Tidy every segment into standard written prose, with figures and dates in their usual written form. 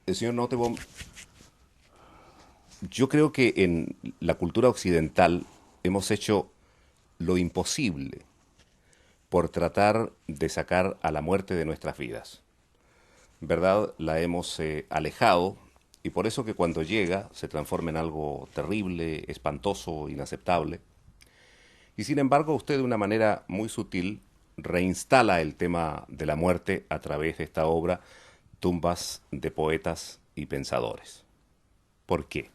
Señor Nottebohm, yo creo que en la cultura occidental hemos hecho lo imposible por tratar de sacar a la muerte de nuestras vidas. ¿Verdad? La hemos alejado y por eso que cuando llega se transforma en algo terrible, espantoso, inaceptable. Y sin embargo usted de una manera muy sutil reinstala el tema de la muerte a través de esta obra, Tumbas de Poetas y Pensadores. ¿Por qué?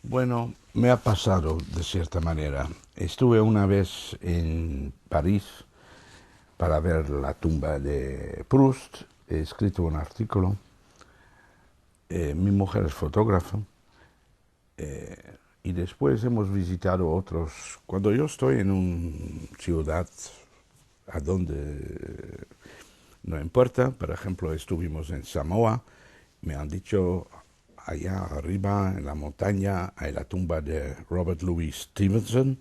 Bueno, me ha pasado de cierta manera. Estuve una vez en París para ver la tumba de Proust. He escrito un artículo. Mi mujer es fotógrafa. Y después hemos visitado otros. Cuando yo estoy en una ciudad a donde no importa, por ejemplo, estuvimos en Samoa, me han dicho allá arriba en la montaña hay la tumba de Robert Louis Stevenson.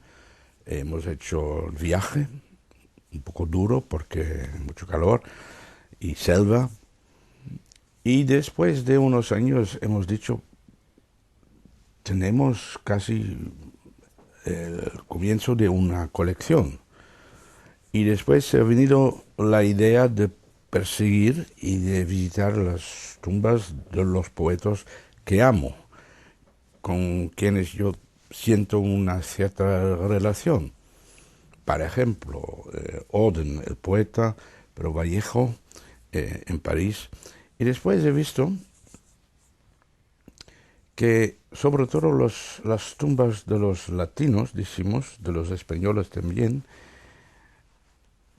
Hemos hecho el viaje, un poco duro porque mucho calor y selva. Y después de unos años hemos dicho, tenemos casi el comienzo de una colección. Y después ha venido la idea de perseguir y de visitar las tumbas de los poetas que amo, con quienes yo siento una cierta relación. Por ejemplo, Auden, el poeta, pero Vallejo, en París. Y después he visto que sobre todo las tumbas de los latinos, decimos, de los españoles también,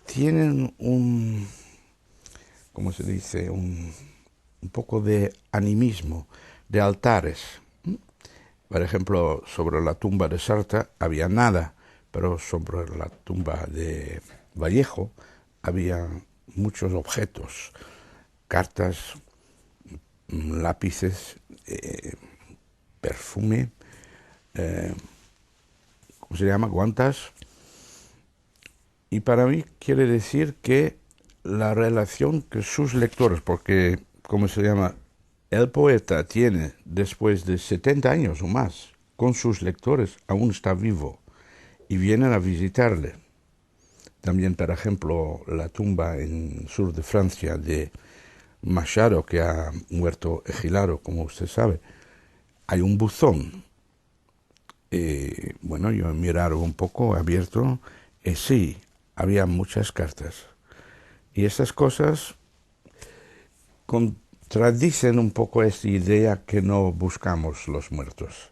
tienen un, ¿cómo se dice? Un poco de animismo, de altares. Por ejemplo, sobre la tumba de Sarta había nada, pero sobre la tumba de Vallejo había muchos objetos, cartas, lápices, perfume, eh, ¿cómo se llama? Guantas. Y para mí quiere decir que la relación que sus lectores, porque, ¿cómo se llama? El poeta tiene, después de 70 años o más, con sus lectores, aún está vivo y vienen a visitarle. También, por ejemplo, la tumba en el sur de Francia de Machado, que ha muerto exilado, como usted sabe, hay un buzón. Bueno, yo he mirado un poco, abierto, y sí, había muchas cartas. Y estas cosas contradicen un poco esta idea que no buscamos los muertos.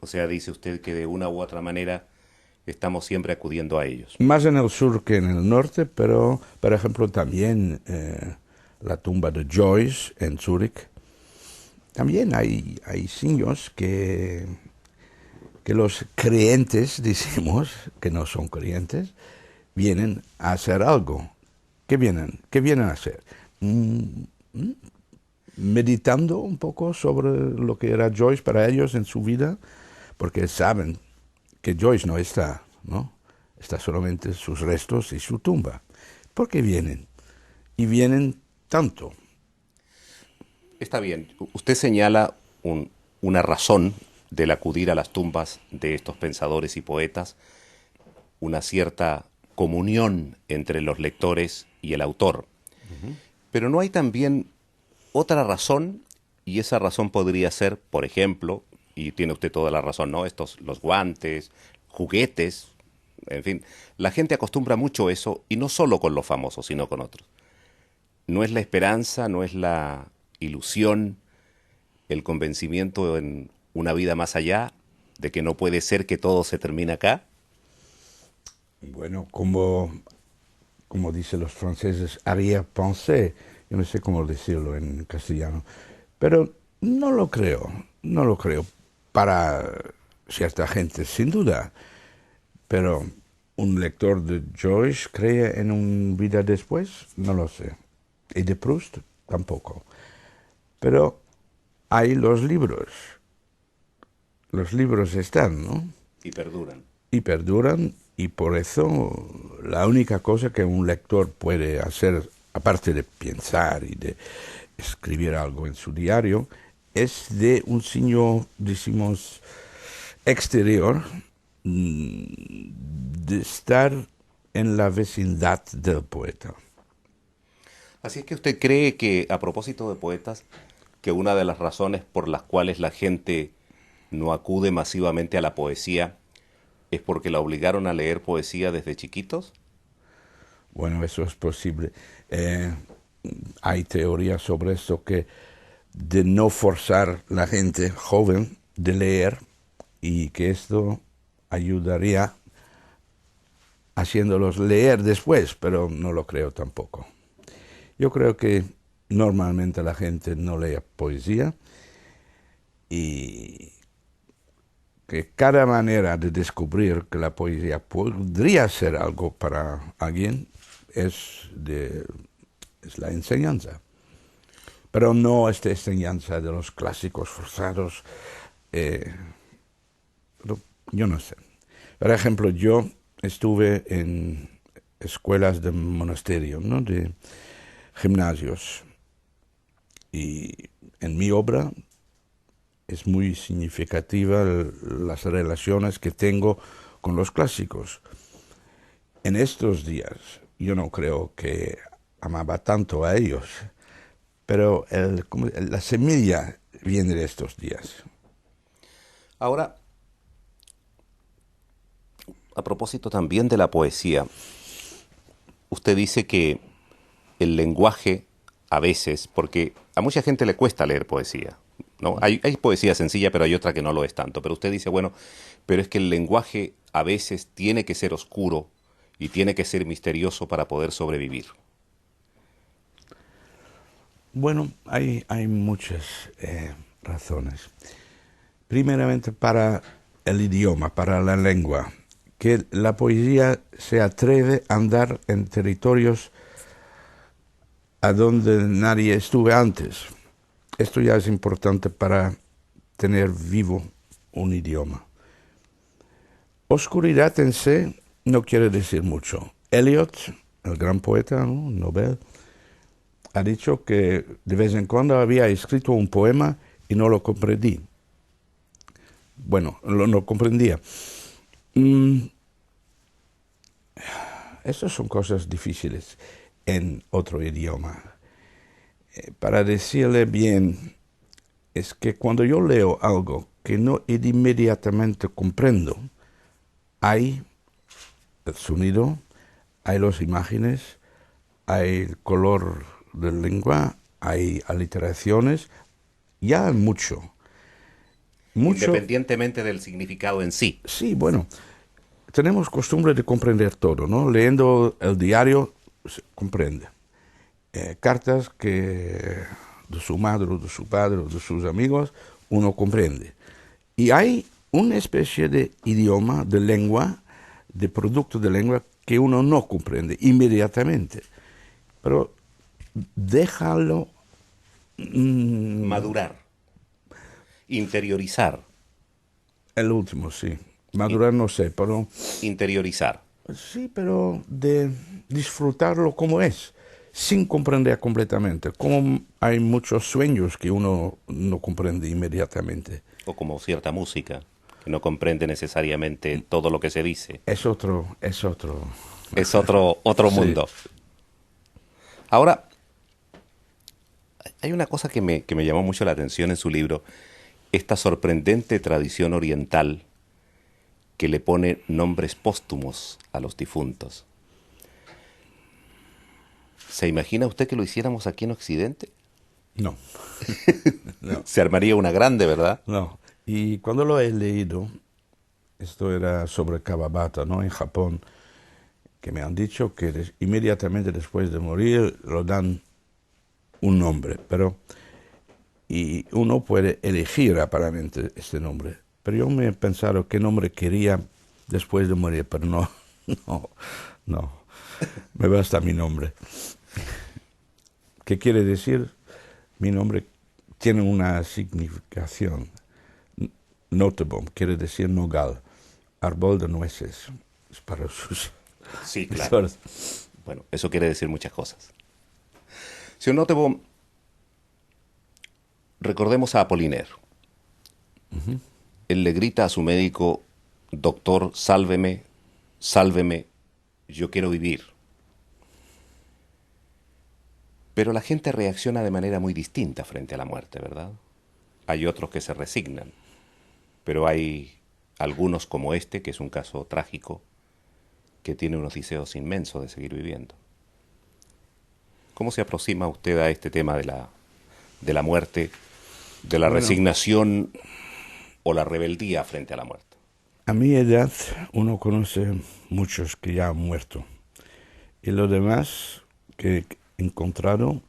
O sea, dice usted que de una u otra manera estamos siempre acudiendo a ellos. Más en el sur que en el norte, pero por ejemplo también la tumba de Joyce en Zúrich. También hay signos que los creyentes, decimos, que no son creyentes, vienen a hacer algo. ¿Qué vienen a hacer? Mm, mm, Meditando un poco sobre lo que era Joyce para ellos en su vida, porque saben que Joyce no está, ¿no? Está solamente sus restos y su tumba. ¿Por qué vienen? Y vienen tanto. Está bien, usted señala una razón del acudir a las tumbas de estos pensadores y poetas, una cierta comunión entre los lectores y el autor. Pero no hay también otra razón, y esa razón podría ser, por ejemplo, y tiene usted toda la razón, ¿no? Estos, los guantes, juguetes, en fin, la gente acostumbra mucho eso, y no solo con los famosos, sino con otros. No es la esperanza, no es la ilusión, el convencimiento en una vida más allá, de que no puede ser que todo se termine acá. Bueno, como dicen los franceses, arrière-pensée, yo no sé cómo decirlo en castellano, pero no lo creo, no lo creo. Para cierta gente, sin duda, pero un lector de Joyce cree en una vida después, no lo sé. Y de Proust tampoco. Pero hay los libros están, ¿no? Y perduran. Y perduran y por eso la única cosa que un lector puede hacer aparte de pensar y de escribir algo en su diario, es de un signo, decimos, exterior, de estar en la vecindad del poeta. Así es que usted cree que, a propósito de poetas, que una de las razones por las cuales la gente no acude masivamente a la poesía es porque la obligaron a leer poesía desde chiquitos. Bueno, eso es posible. Eh, Hay teorías sobre esto que de no forzar la gente joven de leer y que esto ayudaría haciéndolos leer después, pero no lo creo tampoco. Yo creo que normalmente la gente no lee poesía y que cada manera de descubrir que la poesía podría ser algo para alguien es la enseñanza. Pero no esta enseñanza de los clásicos forzados. eh, yo no sé. Por ejemplo, yo estuve en escuelas de monasterio, ¿no? De gimnasios. Y en mi obra es muy significativa las relaciones que tengo con los clásicos. En estos días, yo no creo que amaba tanto a ellos, pero la semilla viene de estos días. Ahora, a propósito también de la poesía, usted dice que el lenguaje a veces, porque a mucha gente le cuesta leer poesía, ¿no? Hay poesía sencilla, pero hay otra que no lo es tanto. Pero usted dice, bueno, pero es que el lenguaje a veces tiene que ser oscuro y tiene que ser misterioso para poder sobrevivir. Bueno, hay muchas razones. Primeramente para el idioma, para la lengua, que la poesía se atreve a andar en territorios a donde nadie estuvo antes. Esto ya es importante para tener vivo un idioma. Oscuridad en sí no quiere decir mucho. Eliot, el gran poeta, ¿no? Nobel, ha dicho que de vez en cuando había escrito un poema y no lo comprendí. Bueno, no comprendía. Mm, Estas son cosas difíciles en otro idioma. Para decirle bien, es que cuando yo leo algo que no inmediatamente comprendo, hay el sonido, hay las imágenes, hay el color de lengua, hay aliteraciones, ya hay mucho. Mucho, Independientemente del significado en sí. sí, bueno, tenemos costumbre de comprender todo, ¿no? Leyendo el diario se comprende. Cartas que de su madre o de su padre o de sus amigos uno comprende. Y hay una especie de idioma, de lengua, de producto de lengua que uno no comprende inmediatamente. Pero déjalo Madurar, interiorizar, el último, sí. Madurar no sé, pero interiorizar. sí, pero de disfrutarlo como es, sin comprender completamente. Como hay muchos sueños que uno no comprende inmediatamente. O como cierta música, que no comprende necesariamente todo lo que se dice. Es otro. Es otro Sí. mundo. Ahora, hay una cosa que me llamó mucho la atención en su libro, esta sorprendente tradición oriental que le pone nombres póstumos a los difuntos. ¿Se imagina usted que lo hiciéramos aquí en Occidente? No, no, Se armaría una grande, ¿verdad? no. Y cuando lo he leído, esto era sobre Kawabata, ¿no? En Japón, que me han dicho que inmediatamente después de morir lo dan un nombre, pero y uno puede elegir aparentemente este nombre. Pero yo me he pensado qué nombre quería después de morir, pero no, no, no. Me basta mi nombre. ¿Qué quiere decir? Mi nombre tiene una significación. Notteboom quiere decir nogal, árbol de nueces. Es para sus Sí, claro. suerte. Bueno, eso quiere decir muchas cosas. Señor Nottebohm, recordemos a Apollinaire. Él le grita a su médico: doctor, sálveme, sálveme, yo quiero vivir. Pero la gente reacciona de manera muy distinta frente a la muerte, ¿verdad? Hay otros que se resignan, pero hay algunos como este, que es un caso trágico, que tiene unos deseos inmensos de seguir viviendo. ¿Cómo se aproxima usted a este tema de la muerte, de la Bueno, resignación o la rebeldía frente a la muerte? a mi edad uno conoce muchos que ya han muerto. Y los demás que he encontrado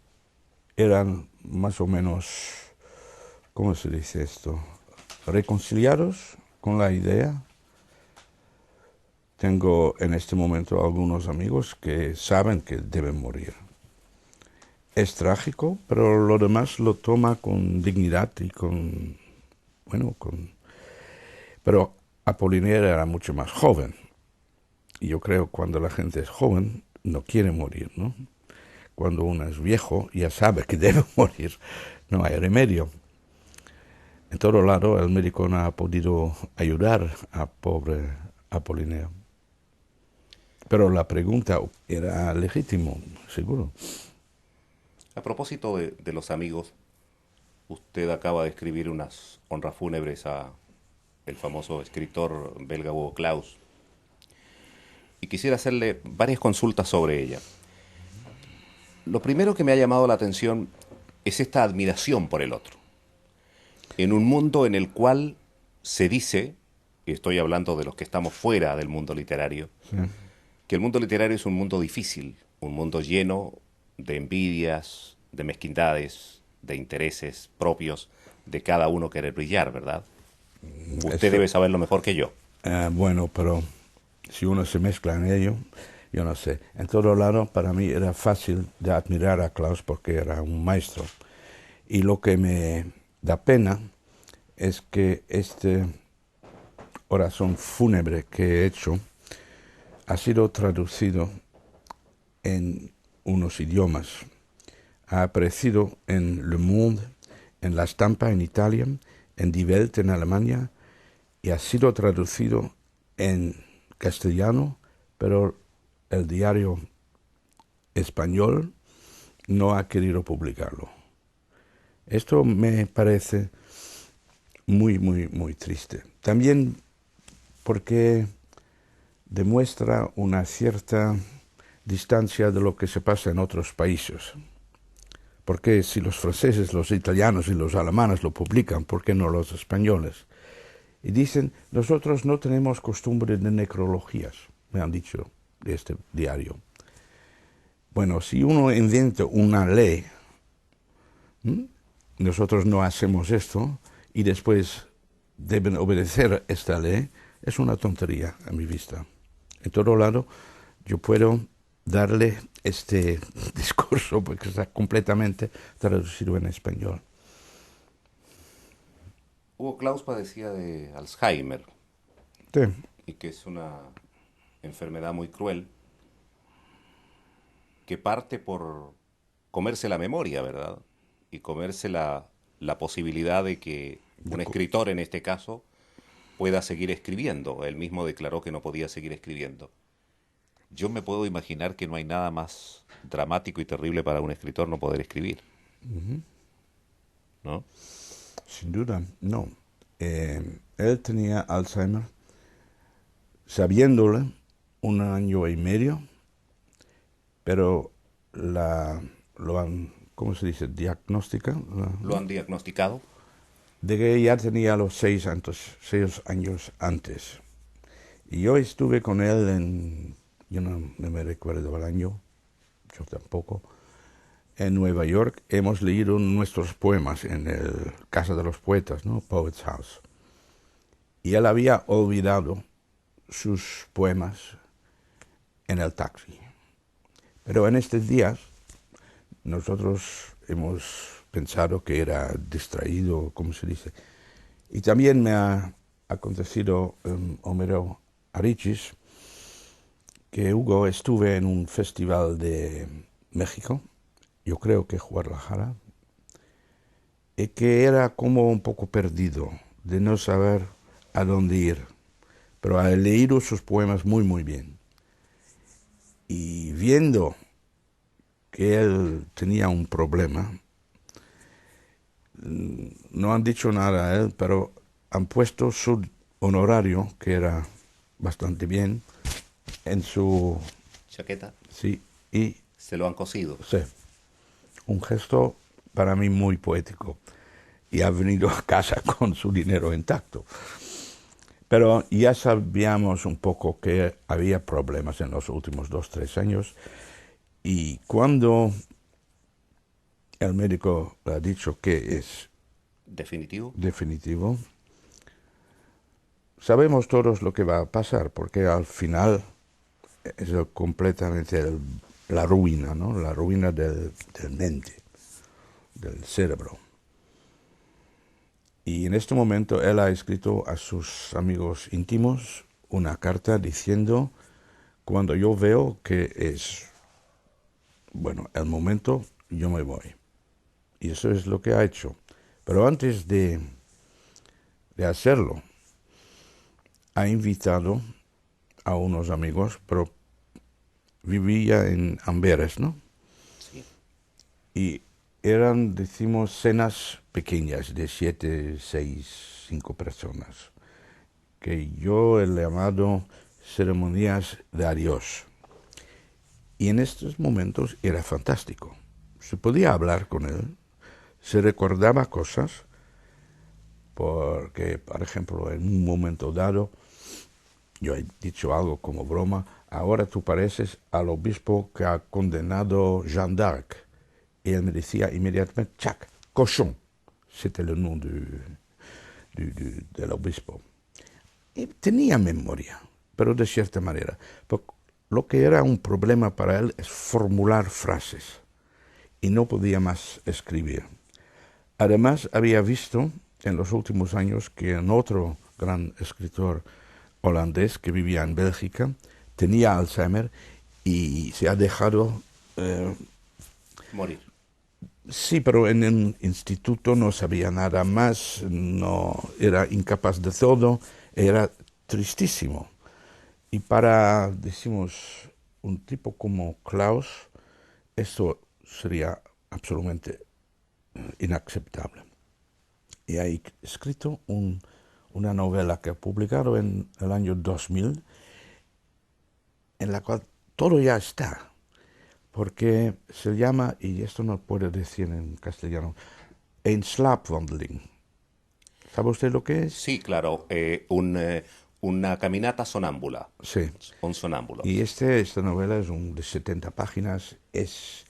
eran más o menos, ¿cómo se dice esto? Reconciliados con la idea. Tengo en este momento algunos amigos que saben que deben morir. Es trágico, pero lo demás lo toma con dignidad y con, bueno, Pero Apollinaire era mucho más joven. Y yo creo que cuando la gente es joven no quiere morir, ¿no? Cuando uno es viejo ya sabe que debe morir, no hay remedio. En todo lado el médico no ha podido ayudar a pobre Apollinaire. Pero la pregunta era legítimo, seguro. A propósito de los amigos, usted acaba de escribir unas honras fúnebres a el famoso escritor belga Hugo Claus, y quisiera hacerle varias consultas sobre ella. Lo primero que me ha llamado la atención es esta admiración por el otro. En un mundo en el cual se dice, y estoy hablando de los que estamos fuera del mundo literario, Sí. que el mundo literario es un mundo difícil, un mundo lleno de envidias, de mezquindades, de intereses propios de cada uno querer brillar, ¿verdad? Usted Eso, debe saberlo mejor que yo. bueno, pero si uno se mezcla en ello, yo no sé. En todo lado, para mí era fácil de admirar a Klaus porque era un maestro. Y lo que me da pena es que este oración fúnebre que he hecho ha sido traducido en unos idiomas. Ha aparecido en Le Monde, en La Stampa en Italia, en Die Welt en Alemania, y ha sido traducido en castellano, pero el diario español no ha querido publicarlo. Esto me parece muy, muy, muy triste. También porque demuestra una cierta distancia de lo que se pasa en otros países. Porque si los franceses, los italianos y los alemanes lo publican, ¿por qué no los españoles? Y dicen, nosotros no tenemos costumbre de necrologías, me han dicho de este diario. Bueno, si uno inventa una ley, nosotros no hacemos esto, y después deben obedecer esta ley, es una tontería a mi vista. En todo lado, yo puedo darle este discurso porque está completamente traducido en español. Hugo Claus padecía de Alzheimer, Sí. y que es una enfermedad muy cruel que parte por comerse la memoria, ¿verdad? Y comerse la posibilidad de que un escritor, en este caso, pueda seguir escribiendo. Él mismo declaró que no podía seguir escribiendo. Yo me puedo imaginar que no hay nada más dramático y terrible para un escritor no poder escribir, ¿no? Sin duda, no. Él tenía Alzheimer sabiéndole 1 año y medio, pero lo han, ¿cómo se dice? Diagnóstica. ¿Lo han diagnosticado? De que ya tenía los 6 años antes. Y yo estuve con él yo no me recuerdo el año, yo tampoco, en Nueva York. Hemos leído nuestros poemas en el Casa de los Poetas, ¿no? Poets House. Y él había olvidado sus poemas en el taxi. Pero en estos días nosotros hemos pensado que era distraído, ¿cómo se dice? Y también me ha acontecido Homero Arichis, que Hugo estuve en un festival de México, yo creo que Guadalajara, y que era como un poco perdido, de no saber a dónde ir. Pero ha leído sus poemas muy, muy bien. Y viendo que él tenía un problema, no han dicho nada a él, pero han puesto su honorario, que era bastante bien, en su... Chaqueta, Sí, y se lo han cosido. sí, un gesto para mí muy poético. Y ha venido a casa con su dinero intacto. Pero ya sabíamos un poco que había problemas en los últimos 2, 3 años. Y cuando el médico ha dicho que es ¿Definitivo? definitivo, sabemos todos lo que va a pasar, porque al final es completamente la ruina, ¿no? La ruina del mente, del cerebro. Y en este momento él ha escrito a sus amigos íntimos una carta diciendo, cuando yo veo que es, bueno, el momento, yo me voy. Y eso es lo que ha hecho. Pero antes de hacerlo, ha invitado a unos amigos, pero vivía en Amberes, ¿no? Sí. Y eran, decimos, cenas pequeñas de 7, 6, 5 personas, que yo he llamado ceremonias de adiós. Y en estos momentos era fantástico. Se podía hablar con él, se recordaba cosas, porque, por ejemplo, en un momento dado, yo he dicho algo como broma, ahora tú pareces al obispo que ha condenado Jeanne d'Arc. Y él me decía inmediatamente, Chac, cochon. C'était le nom del obispo. Y tenía memoria, pero de cierta manera. Porque lo que era un problema para él es formular frases. Y no podía más escribir. Además, había visto en los últimos años que en otro gran escritor holandés que vivía en Bélgica tenía Alzheimer y se ha dejado... Morir. Sí, pero en el instituto no sabía nada más, no era incapaz de todo, era tristísimo. Y para, decimos, un tipo como Klaus, eso sería absolutamente inaceptable. Y ha escrito una novela que ha publicado en el año 2000, en la cual todo ya está, porque se llama, y esto no puedo decir en castellano, Een slaapwandeling. ¿Sabe usted lo que es? Sí, claro, una caminata sonámbula. Sí. Un sonámbulo. Y esta novela es de 70 páginas, es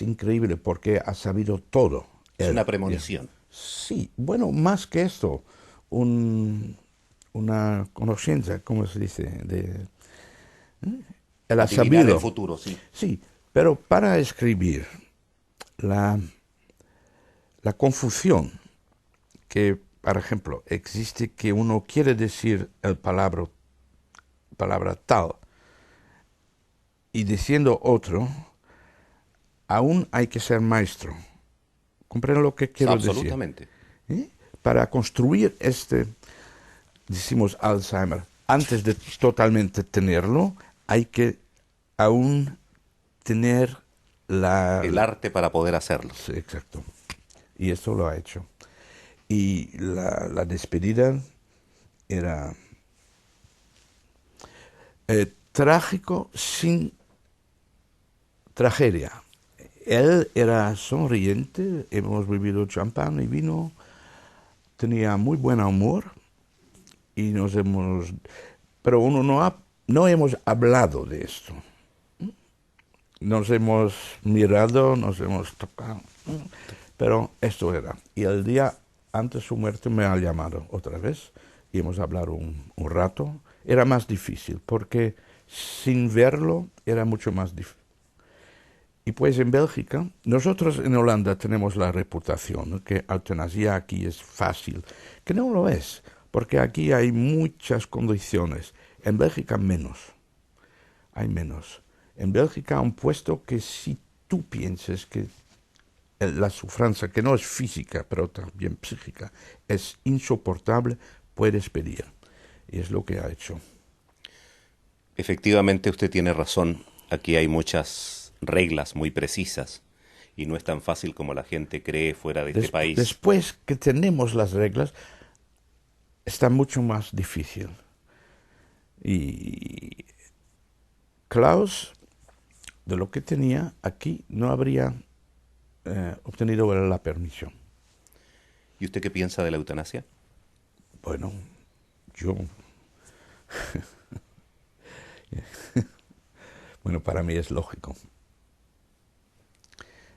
increíble porque ha sabido todo. Es Él. una premonición. Sí, bueno, más que esto, una conciencia, ¿cómo se dice? Él ha Adivinar el sabido. futuro, sí. Sí, pero para escribir la, la confusión que, por ejemplo, existe que uno quiere decir el palabra tal y diciendo otro, aún hay que ser maestro. ¿Comprende lo que quiero decir? Absolutamente. ¿Eh? Para construir decimos Alzheimer, antes de totalmente tenerlo, hay que aún tener El arte para poder hacerlo. Sí, exacto. Y esto lo ha hecho. Y la despedida era trágico sin tragedia. Él era sonriente, hemos bebido champán y vino, tenía muy buen humor y pero no hemos hablado de esto. Nos hemos mirado, nos hemos tocado, pero esto era. Y el día antes de su muerte me ha llamado otra vez y hemos hablado un rato. Era más difícil porque sin verlo era mucho más difícil. Y pues en Bélgica, nosotros en Holanda tenemos la reputación, ¿no?, que eutanasia aquí es fácil, que no lo es, porque aquí hay muchas condiciones. En Bélgica menos, hay menos. En Bélgica han puesto que si tú pienses que la sufranza, que no es física, pero también psíquica, es insoportable, puedes pedir. Y es lo que ha hecho. Efectivamente, usted tiene razón. Aquí hay muchas reglas muy precisas y no es tan fácil como la gente cree fuera de este país. Después que tenemos las reglas, está mucho más difícil. Y Klaus, de lo que tenía aquí, no habría obtenido la permisión. ¿Y usted qué piensa de la eutanasia? Bueno, yo... bueno, para mí es lógico.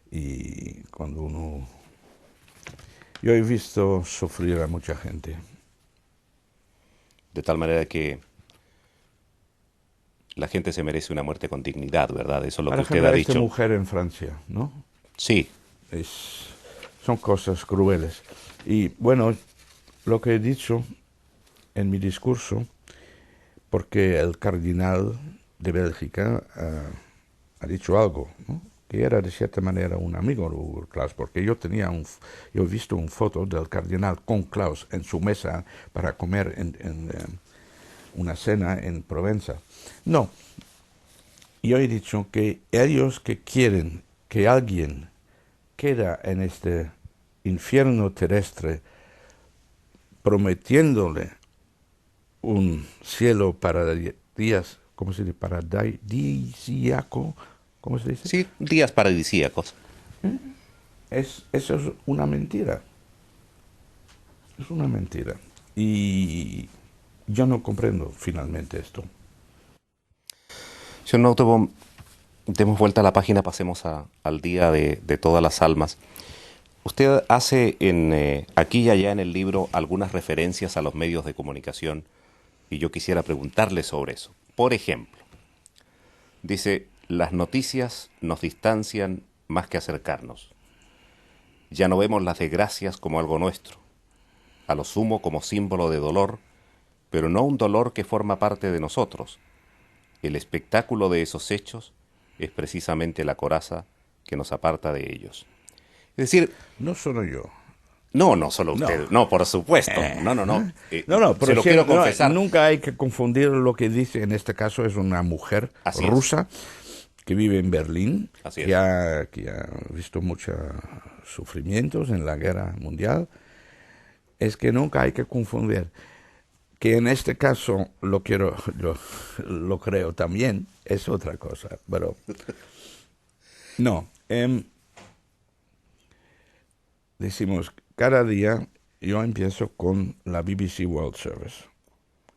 Y cuando uno... Yo he visto sufrir a mucha gente. De tal manera que la gente se merece una muerte con dignidad, ¿verdad? Eso es lo Por que usted ejemplo, ha esta dicho. mujer en Francia, ¿no? Sí, Son cosas crueles. Y bueno, lo que he dicho en mi discurso, porque el cardenal de Bélgica ha dicho algo, ¿no? Que era de cierta manera un amigo de Klaus, porque yo he visto una foto del cardenal con Klaus en su mesa para comer en una cena en Provenza. No, yo he dicho que ellos que quieren que alguien queda en este infierno terrestre prometiéndole un cielo días, ¿cómo se dice? Paradisíaco, ¿cómo se dice? sí, días paradisíacos. Eso es una mentira. Es una mentira. Y yo no comprendo finalmente esto. Señor Nautebaum, demos vuelta a la página, pasemos al día de todas las almas. Usted hace aquí y allá en el libro algunas referencias a los medios de comunicación y yo quisiera preguntarle sobre eso. Por ejemplo, dice, las noticias nos distancian más que acercarnos. Ya no vemos las desgracias como algo nuestro, a lo sumo como símbolo de dolor, pero no un dolor que forma parte de nosotros. El espectáculo de esos hechos es precisamente la coraza que nos aparta de ellos. Es decir, No solo yo. no, no solo No. usted, no, por supuesto, no, no, no. No, Se pero lo quiero confesar. nunca hay que confundir lo que dice. En este caso es una mujer Así es, rusa que vive en Berlín, así que es. ha visto muchos sufrimientos en la guerra mundial. Es que nunca hay que confundir. Que en este caso lo creo también, es otra cosa. Pero no. Decimos, cada día yo empiezo con la BBC World Service.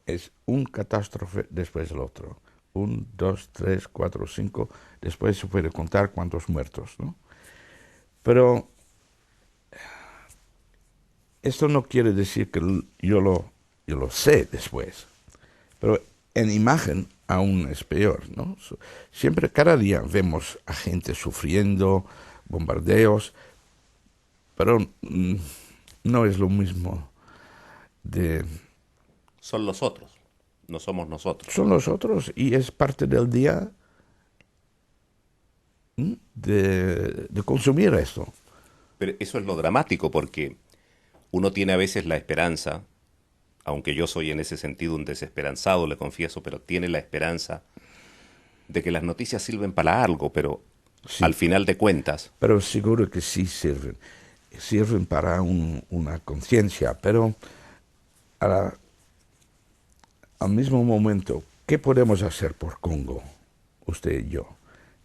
Es un catástrofe después del otro. 1, 2, 3, 4, 5. Después se puede contar cuántos muertos, ¿no? Pero esto no quiere decir que yo lo sé después. Pero en imagen aún es peor, ¿no? Siempre, cada día vemos a gente sufriendo, bombardeos, pero no es lo mismo de... Son los otros, no somos nosotros. Son los otros y es parte del día de consumir esto. Pero eso es lo dramático porque uno tiene a veces la esperanza, aunque yo soy en ese sentido un desesperanzado, le confieso, pero tiene la esperanza de que las noticias sirven para algo, pero Sí, al final de cuentas, pero seguro que sí sirven. Sirven para una conciencia, pero a al mismo momento, ¿qué podemos hacer por Congo, usted y yo?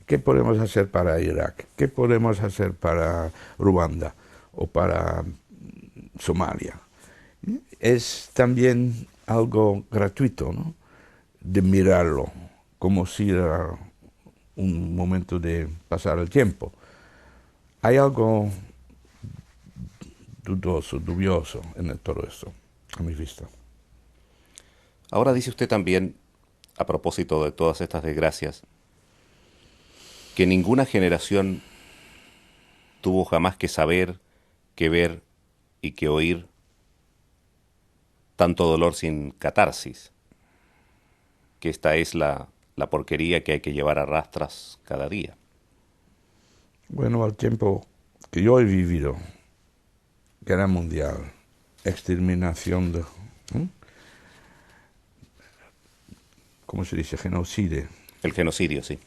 ¿Qué podemos hacer para Irak? ¿Qué podemos hacer para Ruanda o para Somalia? Es también algo gratuito, ¿no? De mirarlo, como si era un momento de pasar el tiempo. Hay algo dubioso en todo esto, a mi vista. ahora dice usted también, a propósito de todas estas desgracias, que ninguna generación tuvo jamás que saber, que ver y que oír tanto dolor sin catarsis, que esta es la porquería que hay que llevar a rastras cada día. Bueno, al tiempo que yo he vivido, guerra mundial, exterminación de, ¿eh? ¿Cómo se dice? Genocidio. El genocidio, sí.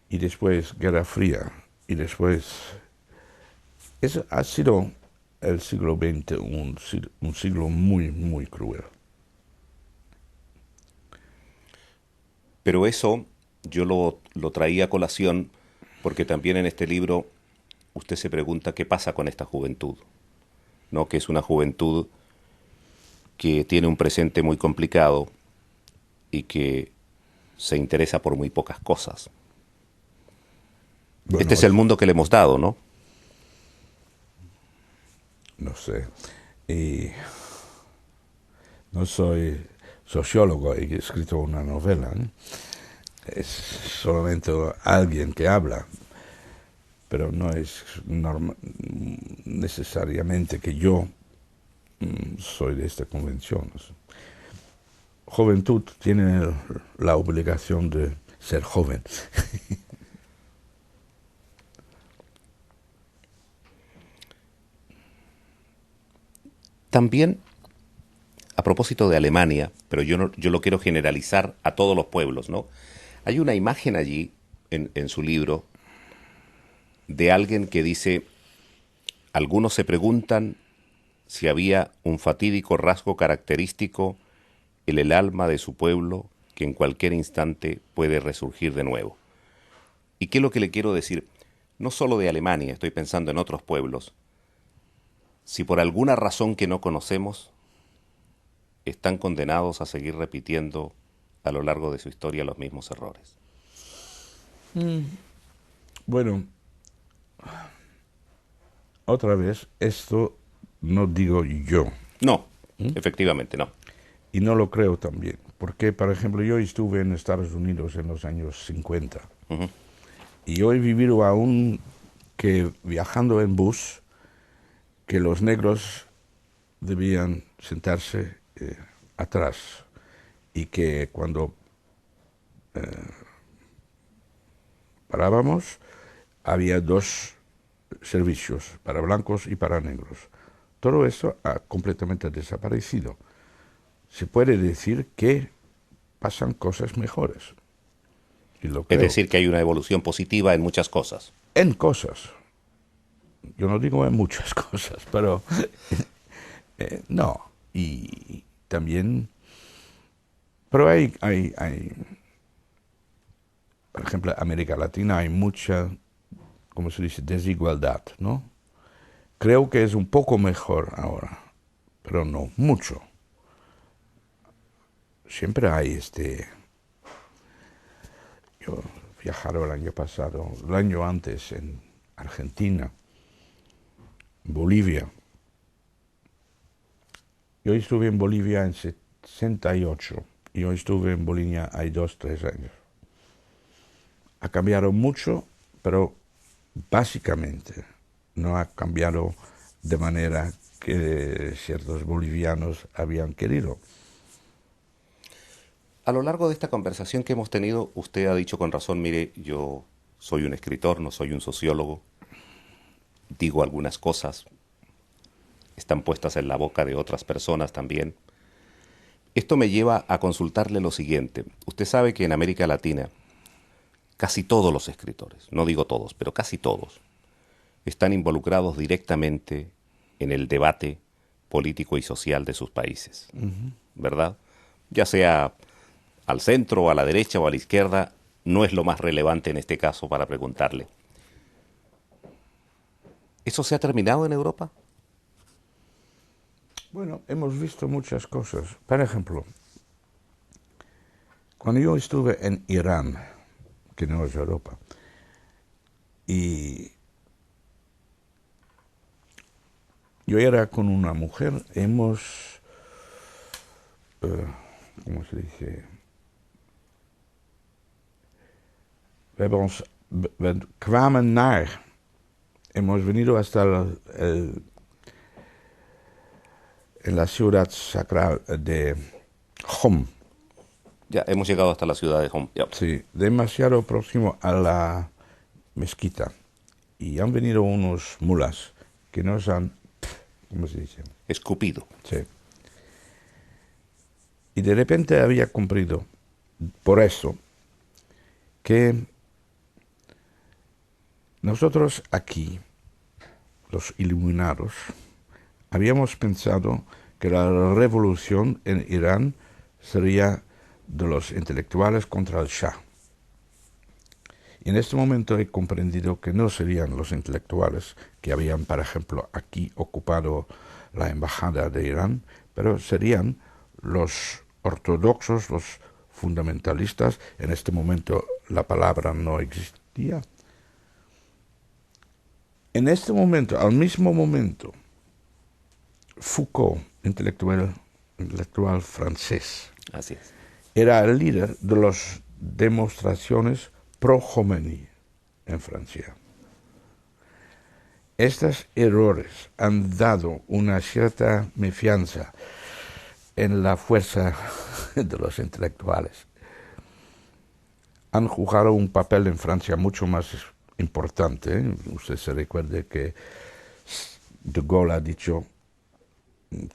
Y después Guerra Fría. Y después... Eso ha sido el siglo XX un siglo muy, muy cruel. Pero eso yo lo traía a colación porque también en este libro usted se pregunta qué pasa con esta juventud, ¿no? Que es una juventud que tiene un presente muy complicado y que se interesa por muy pocas cosas. Este Bueno, es el mundo que le hemos dado, ¿no? no sé. Y no soy sociólogo, he escrito una novela, ¿eh? Es solamente alguien que habla, pero no es necesariamente que yo soy de esta convención. Juventud tiene la obligación de ser joven. También, a propósito de Alemania, pero yo, no, yo lo quiero generalizar a todos los pueblos, ¿no? Hay una imagen allí, en su libro, de alguien que dice, algunos se preguntan si había un fatídico rasgo característico en el alma de su pueblo que en cualquier instante puede resurgir de nuevo. ¿Y qué es lo que le quiero decir? No solo de Alemania, estoy pensando en otros pueblos. Si por alguna razón que no conocemos, están condenados a seguir repitiendo a lo largo de su historia los mismos errores. Bueno, otra vez, esto no digo yo, No, efectivamente no. y no lo creo también, porque, por ejemplo, yo estuve en Estados Unidos en los años 50, Ujú. y yo he vivido aún que viajando en bus, que los negros debían sentarse atrás, y que cuando parábamos había dos servicios, para blancos y para negros. Todo esto ha completamente desaparecido. Se puede decir que pasan cosas mejores, y lo Es creo, decir, que hay una evolución positiva en muchas cosas. en cosas. Yo no digo en muchas cosas, pero no. Y también, pero por ejemplo, en América Latina hay mucha, ¿cómo se dice?, desigualdad, ¿no? Creo que es un poco mejor ahora, pero no mucho. Siempre hay yo viajaron el año pasado, el año antes en Argentina, Bolivia. Yo estuve en Bolivia en 68 y yo estuve en Bolivia hay 2, 3 años. Ha cambiado mucho, pero básicamente no ha cambiado de manera que ciertos bolivianos habían querido. A lo largo de esta conversación que hemos tenido, usted ha dicho con razón, mire, yo soy un escritor, no soy un sociólogo, digo algunas cosas, están puestas en la boca de otras personas también. Esto me lleva a consultarle lo siguiente. Usted sabe que en América Latina casi todos los escritores, no digo todos, pero casi todos, están involucrados directamente en el debate político y social de sus países, ¿verdad? Ya sea al centro, a la derecha o a la izquierda, no es lo más relevante en este caso para preguntarle. ¿Eso se ha terminado en Europa? Bueno, hemos visto muchas cosas. Por ejemplo, cuando yo estuve en Irán, que no es Europa, y yo era con una mujer, ¿cómo se dice? Kwamen naar, hemos venido hasta en la ciudad sacral de Qom, Ya hemos llegado hasta la ciudad de Home. Ya. sí, demasiado próximo a la mezquita y han venido unos mulas que nos han, ¿cómo se dice? Escupido. Sí. Y de repente había comprendido, por eso, que nosotros aquí, los iluminados, habíamos pensado que la revolución en Irán sería de los intelectuales contra el Shah. Y en este momento he comprendido que no serían los intelectuales que habían, por ejemplo, aquí ocupado la embajada de Irán, pero serían los ortodoxos, los fundamentalistas. En este momento la palabra no existía. En este momento, al mismo momento, Foucault, intelectual francés, Así es. era el líder de las demostraciones pro-Khomeini en Francia. Estos errores han dado una cierta confianza en la fuerza de los intelectuales. Han jugado un papel en Francia mucho más importante. Usted se recuerde que De Gaulle ha dicho,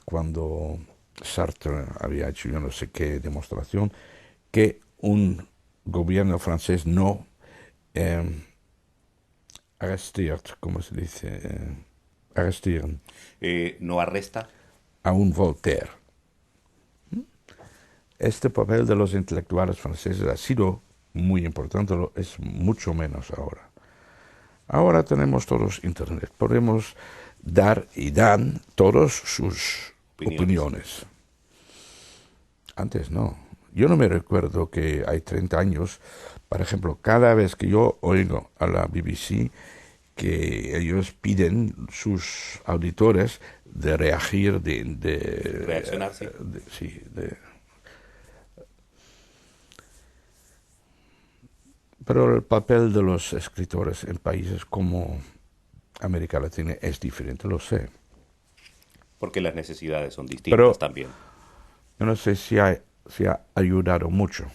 cuando Sartre había hecho yo no sé qué demostración, que un gobierno francés no ¿cómo se dice? Arrestieren ¿No arresta? a un Voltaire. Este papel de los intelectuales franceses ha sido muy importante, es mucho menos ahora. Ahora tenemos todos Internet, podemos dar y dan todas sus opiniones. Antes no. Yo no me recuerdo que hay 30 años, por ejemplo, cada vez que yo oigo a la BBC que ellos piden sus auditores de reagir, Reaccionar, sí. Sí, pero el papel de los escritores en países como América Latina es diferente, lo sé. Porque las necesidades son distintas Pero también. yo no sé si ha ayudado mucho